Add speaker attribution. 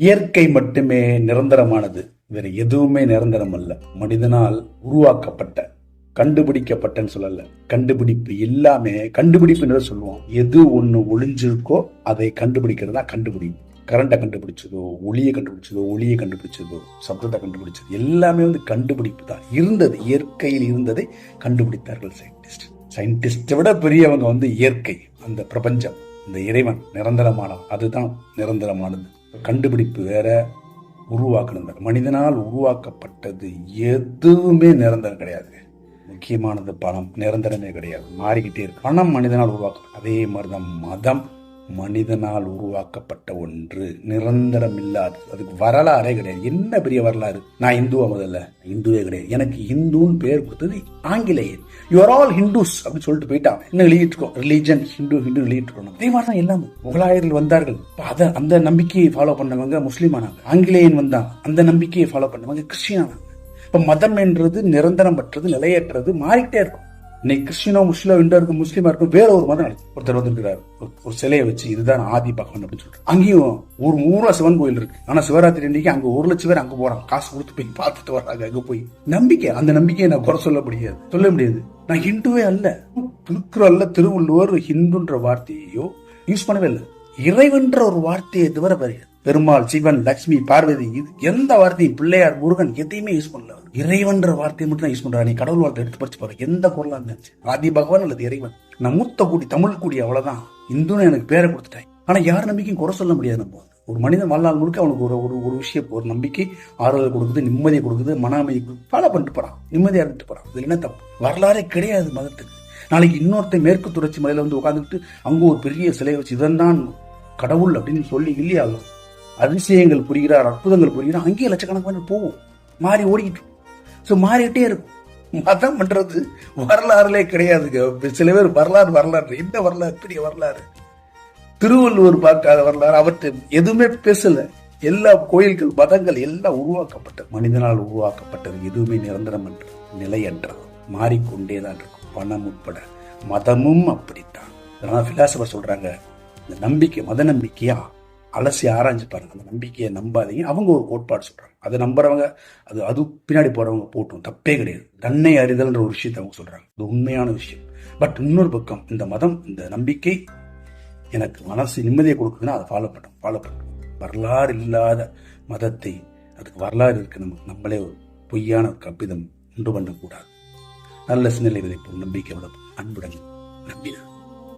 Speaker 1: இயற்கை மட்டுமே நிரந்தரமானது, வேற எதுவுமே நிரந்தரம் அல்ல. மனிதனால் உருவாக்கப்பட்ட, கண்டுபிடிக்கப்பட்டன்னு சொல்லல, கண்டுபிடிப்பு எல்லாமே கண்டுபிடிப்புன்னு சொல்லுவோம். எது ஒண்ணு ஒளிஞ்சிருக்கோ அதை கண்டுபிடிக்கிறது தான் கண்டுபிடிப்பு. கரண்டை கண்டுபிடிச்சதோ, ஒளியை கண்டுபிடிச்சதோ, சப்தத்தை கண்டுபிடிச்சது எல்லாமே கண்டுபிடிப்பு தான். இருந்தது, இயற்கையில் இருந்ததை கண்டுபிடித்தார்கள் சயின்டிஸ்டை விட பெரியவங்க இயற்கை, அந்த பிரபஞ்சம், இந்த இறைவன் நிரந்தரமானவன், அதுதான் நிரந்தரமானது. கண்டுபிடிப்பு வேற, உருவாக்குனது. மனிதனால் உருவாக்கப்பட்டது எதுவுமே நிரந்தரம் கிடையாது. முக்கியமானது பணம், நிரந்தரமே கிடையாது, மாறிக்கிட்டே இருக்கு. பணம் மனிதனால் உருவாக்க, அதே மாதிரிதான் மதம் மனிதனால் உருவாக்கப்பட்ட ஒன்று, நிரந்தரம் இல்லாது. அதுக்கு வரலாறே கிடையாது. என்ன பெரிய வரலாறு? நான் இந்துவா? முதல்ல இந்துவே கிடையாது. எனக்கு இந்துன்னு பேர் கொடுத்தது ஆங்கிலேயர். யூஆர் ஆல் ஹிந்துஸ் அப்படின்னு சொல்லிட்டு போயிட்டான். இன்னும் எழுதிட்டுருக்கோம், ரிலீஜன் ஹிந்து எழுதிட்டுருக்கோம். அதே மாதிரி தான் எல்லாமே. முகலாயர்கள் வந்தார்கள், அந்த நம்பிக்கையை ஃபாலோ பண்ணவங்க முஸ்லீம் ஆனாங்க. ஆங்கிலேயன் வந்தான், அந்த நம்பிக்கையை ஃபாலோ பண்ணவங்க கிறிஸ்டியன் ஆனாங்க. இப்ப மதம் என்றது நிரந்தரம் பெற்றது, நிலையற்றது, மாறிக்கிட்டே இருக்கும். இன்னைக்கு கிறிஸ்டினோ முஸ்லீமோ இண்டோ இருக்கும், முஸ்லீமா இருக்கும், வேற ஒரு மதம் நடக்கும். ஒருத்தர் வந்துருக்கிறார், ஒரு சிலையை வச்சு இதுதான் ஆதி பகவான் அப்படின்னு சொல்லிட்டு, அங்கேயும் ஒரு ஊரா சிவன் கோயில் இருக்கு. ஆனா சிவராத்திரி அன்னைக்கு அங்க 1 லட்சம் பேர் அங்க போறாங்க, காசு கொடுத்து போய் பார்த்துட்டு வர்றாங்க. அங்க போய் நம்பிக்கை, அந்த நம்பிக்கையை நான் குறை சொல்ல முடியாது. நான் ஹிந்துவே அல்ல. திருக்குறள்ல திருவள்ளுவர் ஹிந்துன்ற வார்த்தையோ யூஸ் பண்ணவே இல்லை. இறைவன்ற ஒரு வார்த்தையை தவிர பெருமாள், சிவன், லட்சுமி, பார்வதி, இது எந்த வார்த்தையும், பிள்ளையார், முருகன் எதையுமே யூஸ் பண்ணல. இறைவன்ற வார்த்தையை மட்டும் தான் யூஸ் பண்றாரு. நீ கடவுள் வார்த்தை எடுத்து படிச்சு பாருங்க, எந்த குரலா இருந்துச்சு, ஆதி பகவான் அல்லது இறைவன். நான் மூத்த கூடி, தமிழ் கூடி, அவ்வளவுதான். இந்துன்னு எனக்கு பேரை கொடுத்துட்டாங்க. ஆனா யார் நம்பிக்கையும் குறை சொல்ல முடியாது. நம்ம ஒரு மனிதன் வாழ்நாள் முழுக்க அவனுக்கு ஒரு விஷயம், ஒரு நம்பிக்கை ஆறுதல் கொடுக்குது, நிம்மதியை கொடுக்குது, மன அமைதி ஃபாலோ பண்ணிட்டு போறான், நிம்மதியா இருந்துட்டு போறான். இது என்ன தப்பு? வரலாறே கிடையாது மதத்துக்கு. நாளைக்கு இன்னொருத்த மேற்கு தொடர்ச்சி மலையில உட்காந்துக்கிட்டு அங்க ஒரு பெரிய சிலையை வச்சு இதன் தான் கடவுள் அப்படின்னு சொல்லி இல்லையாகும் அதிசயங்கள் புரிகிறார், அற்புதங்கள் புரிகிறார், அங்கேயே லட்சக்கணக்கான போவோம், மாறி ஓடிக்கிட்டு. ஸோ மாறிக்கிட்டே இருக்கும். மதம் பண்றது வரலாறுலே கிடையாதுங்க. சில பேர் வரலாறு என்ன வரலாறு, பெரிய வரலாறு. திருவள்ளுவர் பார்க்காத வரலாறு, அவற்றை எதுவுமே பேசல. எல்லா கோயில்கள், மதங்கள் எல்லாம் உருவாக்கப்பட்டது, மனிதனால் உருவாக்கப்பட்டது. எதுவுமே நிரந்தரம் என்று, நிலையற்றது, மாறிக்கொண்டேதான் இருக்கும். பணம் உட்பட மதமும் அப்படித்தான். அதனால பிலாசபர் சொல்றாங்க, இந்த நம்பிக்கை, மத நம்பிக்கையா அலசி ஆராய்ஞ்சு பாருங்க. அந்த நம்பிக்கையை நம்பாதீங்க. அவங்க ஒரு கோட்பாடு சொல்றாங்க, அதை நம்புறவங்க, அது பின்னாடி போறவங்க போட்டும், தப்பே கிடையாது. தன்னை அறிதல்ன்ற ஒரு விஷயத்தை அவங்க சொல்றாங்க, அது உண்மையான விஷயம். பட் இன்னொரு பக்கம், இந்த மதம், இந்த நம்பிக்கை எனக்கு மனசு நிம்மதியை கொடுக்குதுன்னா அதை ஃபாலோ பண்ணும். வரலாறு இல்லாத மதத்தை, அதுக்கு வரலாறு இருக்கு, நம்மளே ஒரு பொய்யான ஒரு கற்பிதம் உண்டு பண்ணக்கூடாது. நல்ல சிந்தனை விதைப்போம், நம்பிக்கை வளர்ப்போம், அன்புடன் நம்பினார்.